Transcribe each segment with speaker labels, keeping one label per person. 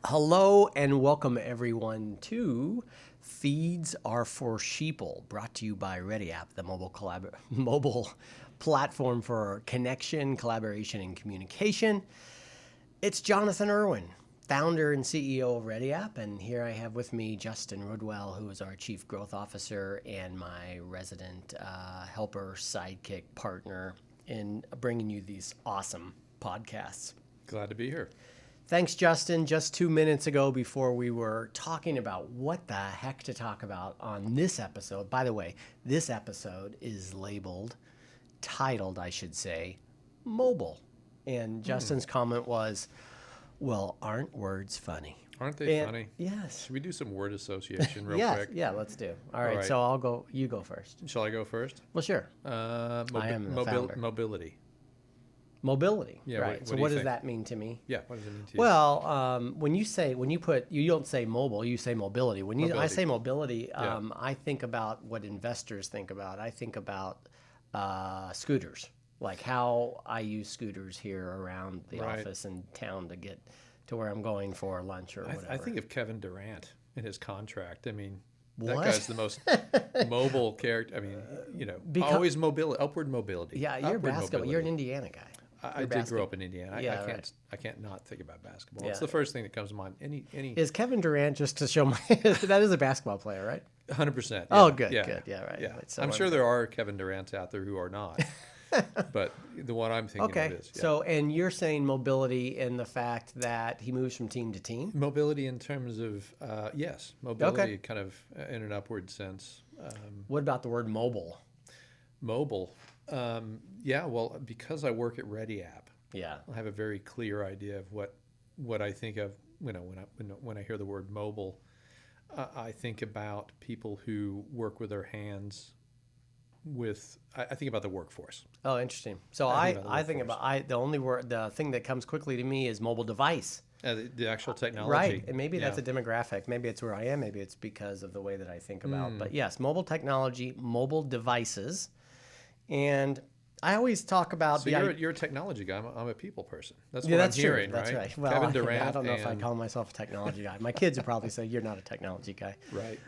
Speaker 1: Hello and welcome everyone to Feeds Are for Sheeple, brought to you by ReadyApp, the mobile platform for connection, collaboration, and communication. It's Jonathan Irwin, founder and CEO of ReadyApp, and here I have with me Justin Rodwell, who is our Chief Growth Officer and my resident helper, sidekick, partner in bringing you these awesome podcasts.
Speaker 2: Glad to be here.
Speaker 1: Thanks, Justin. Just 2 minutes ago, before we were talking about what the heck to talk about on this episode. By the way, this episode is titled, I should say, mobile. And Justin's comment was, well, aren't words funny?
Speaker 2: Aren't they funny?
Speaker 1: Yes.
Speaker 2: Should we do some word association real
Speaker 1: Yes.
Speaker 2: quick?
Speaker 1: Yeah, let's do. All right,
Speaker 2: right.
Speaker 1: so you go first.
Speaker 2: Shall I go first?
Speaker 1: Well, sure.
Speaker 2: I
Speaker 1: am the founder.
Speaker 2: Mobility.
Speaker 1: Mobility,
Speaker 2: Yeah,
Speaker 1: right.
Speaker 2: what
Speaker 1: So
Speaker 2: do
Speaker 1: what
Speaker 2: you
Speaker 1: does
Speaker 2: think?
Speaker 1: that mean to me?
Speaker 2: Yeah, what does it mean to you?
Speaker 1: Well, you don't say mobile, you say mobility. I
Speaker 2: Mobility.
Speaker 1: say mobility,
Speaker 2: Yeah.
Speaker 1: I think about what investors think about. I think about scooters, like how I use scooters here around the
Speaker 2: Right.
Speaker 1: office and town to get to where I'm going for lunch or whatever.
Speaker 2: I think of Kevin Durant in his contract. I mean,
Speaker 1: What?
Speaker 2: that guy's the most mobile character. I mean, always upward mobility.
Speaker 1: Yeah, you're
Speaker 2: Upward
Speaker 1: basketball. You're an
Speaker 2: mobility.
Speaker 1: Indiana guy.
Speaker 2: I did grow up in Indiana.
Speaker 1: Yeah,
Speaker 2: I can't not think about basketball.
Speaker 1: Yeah.
Speaker 2: It's the first thing that comes to mind. Any
Speaker 1: Is Kevin Durant, just to show my that is a basketball player, right?
Speaker 2: 100%.
Speaker 1: Oh, good,
Speaker 2: yeah,
Speaker 1: good. Yeah, right.
Speaker 2: Yeah.
Speaker 1: Right, so
Speaker 2: I'm sure there are Kevin Durants out there who are not, but the one I'm thinking
Speaker 1: Okay.
Speaker 2: of is
Speaker 1: So, and you're saying mobility in the fact that he moves from team to team?
Speaker 2: mobility in terms of yes, mobility kind of in an upward sense.
Speaker 1: What about the word mobile?
Speaker 2: Mobile, yeah. Well, because I work at ReadyApp,
Speaker 1: Yeah.
Speaker 2: I have a very clear idea of what I think of. When I hear the word mobile, I think about people who work with their hands. I think about the workforce.
Speaker 1: Oh, interesting. So
Speaker 2: I think about the
Speaker 1: the thing that comes quickly to me is mobile device.
Speaker 2: The actual technology.
Speaker 1: Right. And maybe that's
Speaker 2: Yeah.
Speaker 1: a demographic. Maybe it's where I am. Maybe it's because of the way that I think about. But yes, mobile technology, mobile devices. And I always talk about
Speaker 2: So you're a technology guy. I'm a people person. That's what
Speaker 1: that's
Speaker 2: I'm hearing,
Speaker 1: true. That's right. Well,
Speaker 2: Kevin Durant.
Speaker 1: I don't know if I'd
Speaker 2: and-
Speaker 1: call myself a technology guy. My kids would probably say you're not a technology guy.
Speaker 2: Right.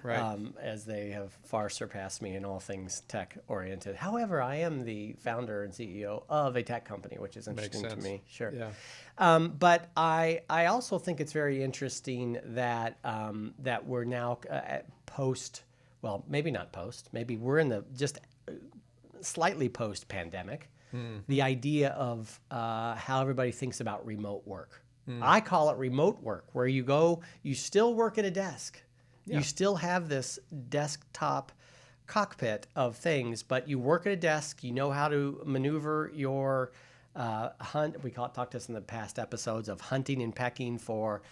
Speaker 1: As they have far surpassed me in all things tech oriented. However, I am the founder and CEO of a tech company, which is
Speaker 2: Makes
Speaker 1: interesting to
Speaker 2: sense.
Speaker 1: me. Sure.
Speaker 2: Yeah.
Speaker 1: But I also think it's very interesting that that we're now maybe not post, maybe we're in the just slightly post pandemic. The idea of how everybody thinks about remote work. I call it remote work, where you still work at a desk.
Speaker 2: Yeah.
Speaker 1: You still have this desktop cockpit of things, but you work at a desk. You know how to maneuver your hunt. We talked this in the past episodes of hunting and pecking for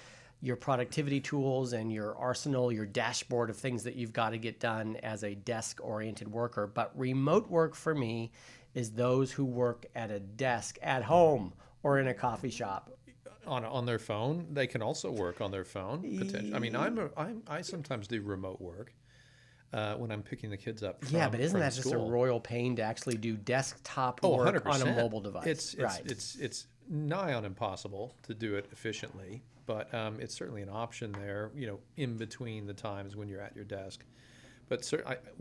Speaker 1: your productivity tools and your arsenal, your dashboard of things that you've got to get done as a desk-oriented worker. But remote work for me is those who work at a desk at home or in a coffee shop.
Speaker 2: On their phone, they can also work on their phone. Potentially. I mean, I sometimes do remote work when I'm picking the kids up.
Speaker 1: Yeah, but isn't
Speaker 2: from
Speaker 1: that just a
Speaker 2: school.
Speaker 1: royal pain to actually do desktop
Speaker 2: Oh,
Speaker 1: work
Speaker 2: 100%.
Speaker 1: on a mobile device?
Speaker 2: It's nigh on impossible to do it efficiently, but it's certainly an option there. In between the times when you're at your desk. But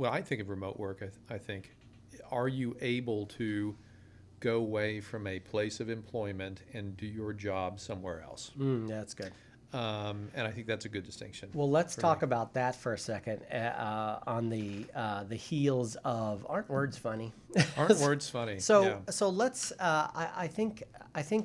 Speaker 2: I think of remote work. I think, are you able to go away from a place of employment and do your job somewhere else?
Speaker 1: That's good.
Speaker 2: And I think that's a good distinction.
Speaker 1: Well, let's talk about that for a second. On the heels of, aren't words funny?
Speaker 2: Aren't words funny?
Speaker 1: So
Speaker 2: Yeah.
Speaker 1: so let's. I think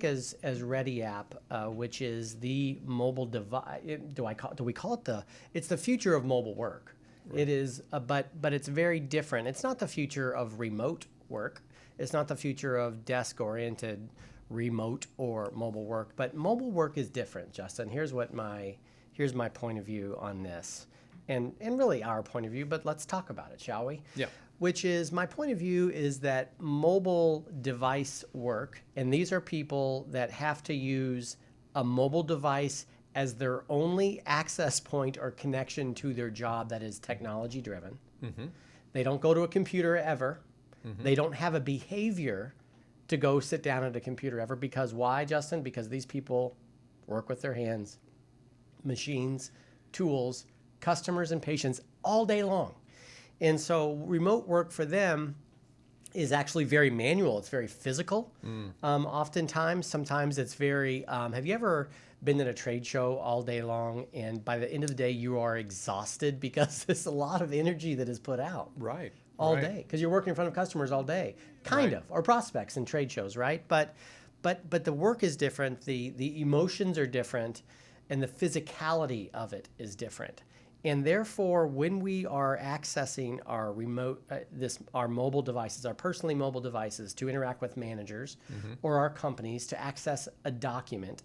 Speaker 1: as ReadyApp, which is the mobile device. Do we call it It's the future of mobile work. Right. It is, but it's very different. It's not the future of remote work. It's not the future of desk-oriented remote or mobile work. But mobile work is different, Justin. Here's my point of view on this, and really our point of view. But let's talk about it, shall we?
Speaker 2: Yeah.
Speaker 1: Which is, my point of view is that mobile device work, and these are people that have to use a mobile device as their only access point or connection to their job that is technology driven. Mm-hmm. They don't go to a computer ever. Mm-hmm. They don't have a behavior to go sit down at a computer ever. Because why, Justin? Because these people work with their hands. machines, tools, customers, and patients all day long. And so remote work for them is actually very manual. It's very physical. Oftentimes, sometimes it's very, have you ever been at a trade show all day long and by the end of the day you are exhausted because there's a lot of energy that is put out
Speaker 2: Right.
Speaker 1: all
Speaker 2: right.
Speaker 1: day because you're working in front of customers all day, kind
Speaker 2: Right.
Speaker 1: of, or prospects in trade shows, right? But the work is different, the emotions are different, and the physicality of it is different. And therefore, when we are accessing our remote, our mobile devices, our personally mobile devices to interact with managers or our companies to access a document,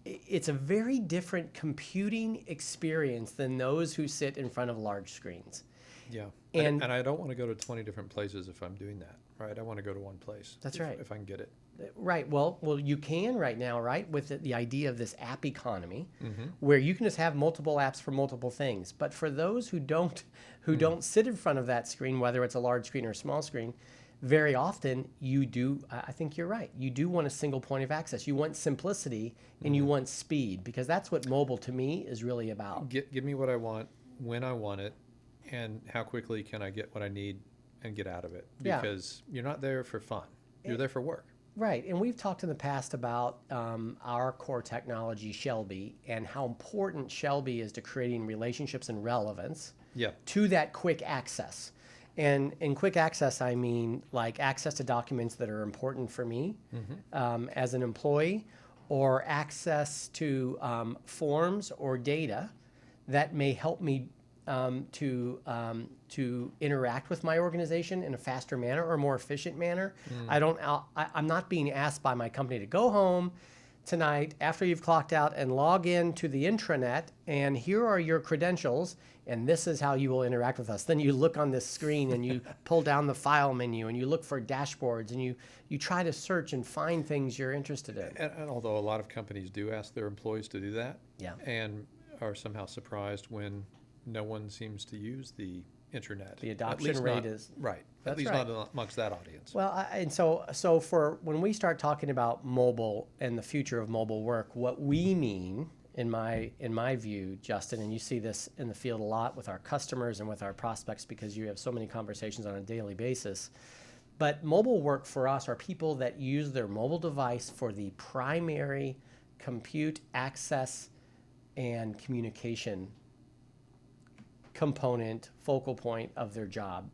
Speaker 1: it's a very different computing experience than those who sit in front of large screens.
Speaker 2: Yeah.
Speaker 1: And-
Speaker 2: And I don't want to go to 20 different places if I'm doing that, right? I want to go to one place.
Speaker 1: That's
Speaker 2: if-
Speaker 1: right.
Speaker 2: If I can get it.
Speaker 1: Right. Well, you can right now, right, with the idea of this app economy, where you can just have multiple apps for multiple things. But for those who don't sit in front of that screen, whether it's a large screen or a small screen, very often you do. I think you're right. You do want a single point of access. You want simplicity and you want speed, because that's what mobile to me is really about.
Speaker 2: Give me what I want, when I want it, and how quickly can I get what I need and get out of it?
Speaker 1: Yeah.
Speaker 2: Because you're not there for fun. You're there for work.
Speaker 1: Right, and we've talked in the past about our core technology, Shelby, and how important Shelby is to creating relationships and relevance
Speaker 2: Yeah.
Speaker 1: to that quick access. And in quick access, I mean like access to documents that are important for me as an employee, or access to forms or data that may help me to interact with my organization in a faster manner or more efficient manner. I'm not being asked by my company to go home tonight after you've clocked out and log in to the intranet, and here are your credentials, and this is how you will interact with us. Then you look on this screen and you pull down the file menu and you look for dashboards and you try to search and find things you're interested in.
Speaker 2: And although a lot of companies do ask their employees to do that,
Speaker 1: Yeah.
Speaker 2: and are somehow surprised when no one seems to use the internet.
Speaker 1: The
Speaker 2: At
Speaker 1: adoption
Speaker 2: least
Speaker 1: rate
Speaker 2: not-
Speaker 1: is-
Speaker 2: right.
Speaker 1: That's
Speaker 2: At least
Speaker 1: right.
Speaker 2: not amongst that audience.
Speaker 1: Well, and so for when we start talking about mobile and the future of mobile work, what we mean, in my view, Justin, and you see this in the field a lot with our customers and with our prospects because you have so many conversations on a daily basis. But mobile work for us are people that use their mobile device for the primary compute access and communication component, focal point of their job.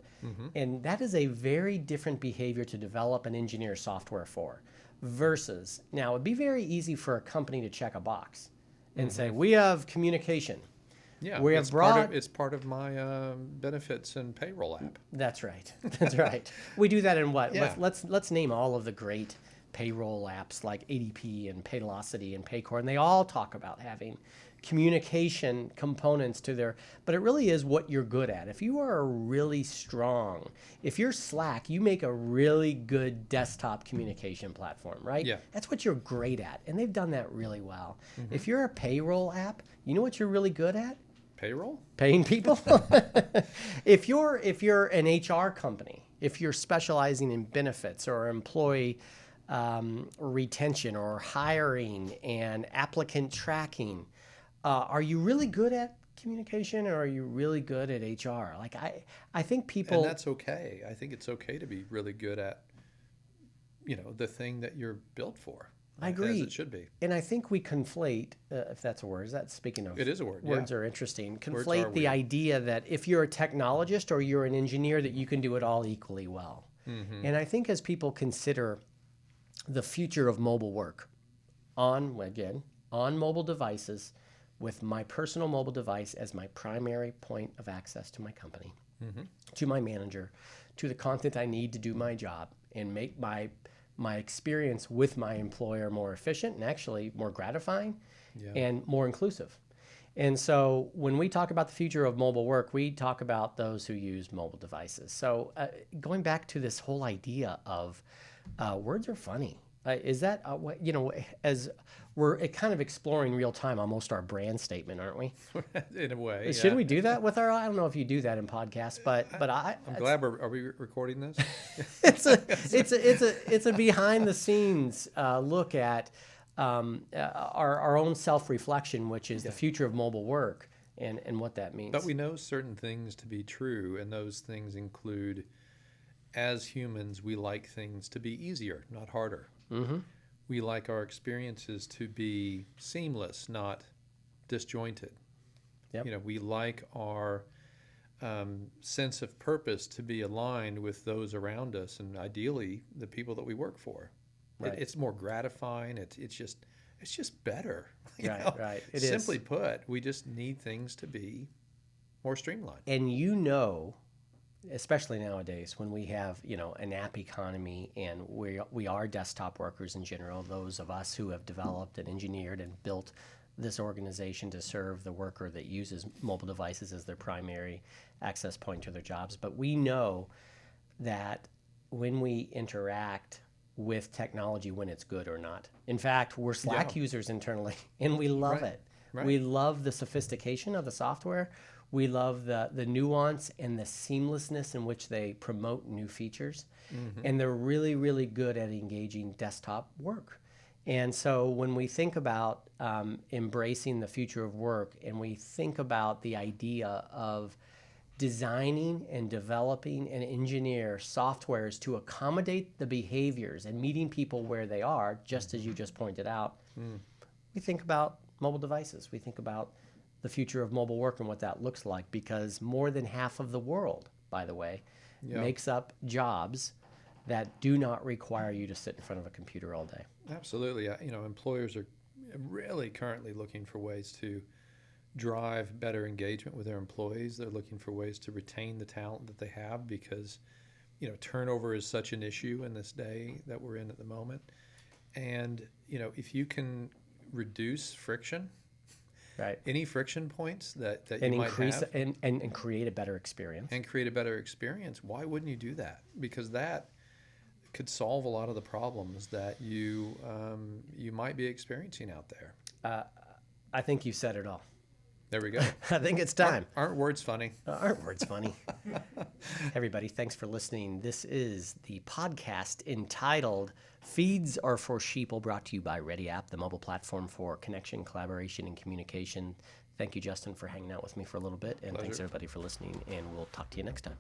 Speaker 1: And that is a very different behavior to develop and engineer software for versus, now it'd be very easy for a company to check a box and say, we have communication.
Speaker 2: Yeah,
Speaker 1: We have
Speaker 2: it's
Speaker 1: brought,
Speaker 2: it's part of my benefits and payroll app.
Speaker 1: that's right. That's right. We do that in what?
Speaker 2: Yeah.
Speaker 1: Let's name all of the great payroll apps like ADP and Paylocity and Paycor, and they all talk about having communication components to their, but it really is what you're good at. If you are really strong, if you're Slack, you make a really good desktop communication platform, right?
Speaker 2: Yeah.
Speaker 1: That's what you're great at, and they've done that really well. If you're a payroll app, you know what you're really good at?
Speaker 2: Payroll?
Speaker 1: Paying people. if you're an HR company, if you're specializing in benefits or employee retention or hiring and applicant tracking, are you really good at communication, or are you really good at HR? Like I think people.
Speaker 2: And that's okay. I think it's okay to be really good at, the thing that you're built for.
Speaker 1: I agree.
Speaker 2: As it should be.
Speaker 1: And I think we conflate, if that's a word. Is that speaking of?
Speaker 2: It is a word,
Speaker 1: Words
Speaker 2: yeah.
Speaker 1: are interesting.
Speaker 2: Words
Speaker 1: Conflate
Speaker 2: are
Speaker 1: the
Speaker 2: weird.
Speaker 1: idea that if you're a technologist or you're an engineer, that you can do it all equally well. And I think as people consider the future of mobile work on mobile devices, with my personal mobile device as my primary point of access to my company, to my manager, to the content I need to do my job and make my experience with my employer more efficient and actually more gratifying and more inclusive. And so when we talk about the future of mobile work, we talk about those who use mobile devices. So going back to this whole idea of words are funny. Is that, as we're kind of exploring real time almost our brand statement, aren't we?
Speaker 2: In a way.
Speaker 1: Should
Speaker 2: yeah.
Speaker 1: we do that with I don't know if you do that in podcasts, but
Speaker 2: I'm glad are we recording this?
Speaker 1: it's a behind the scenes look at our own self-reflection, which is the future of mobile work and what that means.
Speaker 2: But we know certain things to be true, and those things include, as humans, we like things to be easier, not harder.
Speaker 1: Mm-hmm.
Speaker 2: We like our experiences to be seamless, not disjointed.
Speaker 1: Yep.
Speaker 2: You know, we like our sense of purpose to be aligned with those around us, and ideally the people that we work for.
Speaker 1: Right.
Speaker 2: It's more gratifying. It's just better. you
Speaker 1: Right,
Speaker 2: know?
Speaker 1: right. It
Speaker 2: Simply
Speaker 1: is.
Speaker 2: put, we just need things to be more streamlined.
Speaker 1: And especially nowadays when we have, an app economy and we are desktop workers in general, those of us who have developed and engineered and built this organization to serve the worker that uses mobile devices as their primary access point to their jobs. But we know that when we interact with technology, when it's good or not. In fact, we're Slack users internally, and we love it.
Speaker 2: Right.
Speaker 1: We love the sophistication of the software. We love the nuance and the seamlessness in which they promote new features. Mm-hmm. And they're really, really good at engaging desktop work. And so when we think about embracing the future of work, and we think about the idea of designing and developing and engineer softwares to accommodate the behaviors and meeting people where they are, just as you just pointed out, we think about mobile devices. We think about the future of mobile work and what that looks like, because more than half of the world, by the way, makes up jobs that do not require you to sit in front of a computer all day.
Speaker 2: Absolutely. Employers are really currently looking for ways to drive better engagement with their employees. They're looking for ways to retain the talent that they have, because turnover is such an issue in this day that we're in at the moment. And if you can reduce friction,
Speaker 1: right,
Speaker 2: any friction points that
Speaker 1: and
Speaker 2: you
Speaker 1: increase
Speaker 2: might have,
Speaker 1: and create a better experience,
Speaker 2: why wouldn't you do that? Because that could solve a lot of the problems that you might be experiencing out there.
Speaker 1: I think you said it all.
Speaker 2: There we go.
Speaker 1: I think it's time.
Speaker 2: Aren't words funny?
Speaker 1: Aren't words funny? Everybody, thanks for listening. This is the podcast entitled Feeds Are for Sheeple, brought to you by Ready App, the mobile platform for connection, collaboration, and communication. Thank you, Justin, for hanging out with me for a little bit. And
Speaker 2: Pleasure.
Speaker 1: Thanks, everybody, for listening. And we'll talk to you next time.